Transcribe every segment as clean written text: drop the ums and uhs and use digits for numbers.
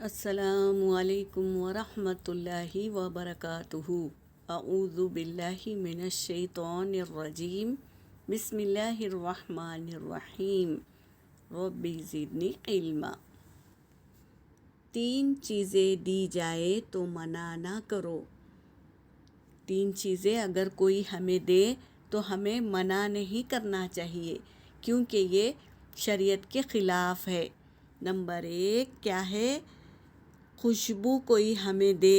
السلام علیکم ورحمۃ اللہ وبرکاتہ۔ اعوذ باللہ من الشیطان الرجیم، بسم اللہ الرحمن الرحیم، رب زدنی علما۔ 3 چیزیں دی جائے تو منع نہ کرو۔ 3 چیزیں اگر کوئی ہمیں دے تو ہمیں منع نہیں کرنا چاہیے، کیونکہ یہ شریعت کے خلاف ہے۔ نمبر 1 کیا ہے؟ خوشبو کوئی ہمیں دے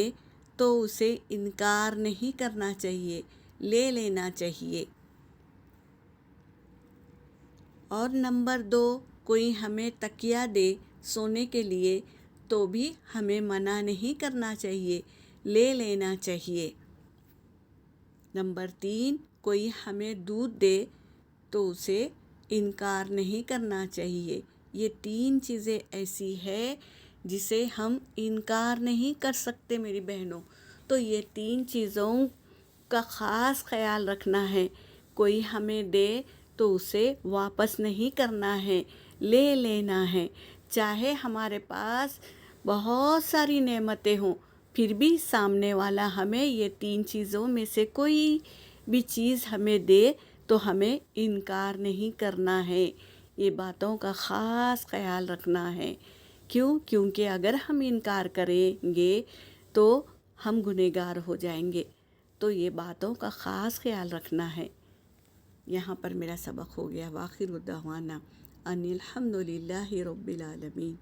تو اسے انکار نہیں کرنا چاہیے، لے لینا چاہیے۔ اور نمبر 2 کوئی ہمیں تکیہ دے سونے کے لیے تو بھی ہمیں منع نہیں کرنا چاہیے، لے لینا چاہیے۔ نمبر 3 کوئی ہمیں دودھ دے تو اسے انکار نہیں کرنا چاہیے۔ یہ 3 چیزیں ایسی ہے جسے ہم انکار نہیں کر سکتے میری بہنوں۔ تو یہ 3 چیزوں کا خاص خیال رکھنا ہے۔ کوئی ہمیں دے تو اسے واپس نہیں کرنا ہے، لے لینا ہے۔ چاہے ہمارے پاس بہت ساری نعمتیں ہوں، پھر بھی سامنے والا ہمیں یہ 3 چیزوں میں سے کوئی بھی چیز ہمیں دے تو ہمیں انکار نہیں کرنا ہے۔ یہ باتوں کا خاص خیال رکھنا ہے۔ کیونکہ اگر ہم انکار کریں گے تو ہم گنہگار ہو جائیں گے۔ تو یہ باتوں کا خاص خیال رکھنا ہے۔ یہاں پر میرا سبق ہو گیا۔ وآخر دعوانا ان الحمد للہ رب العالمین۔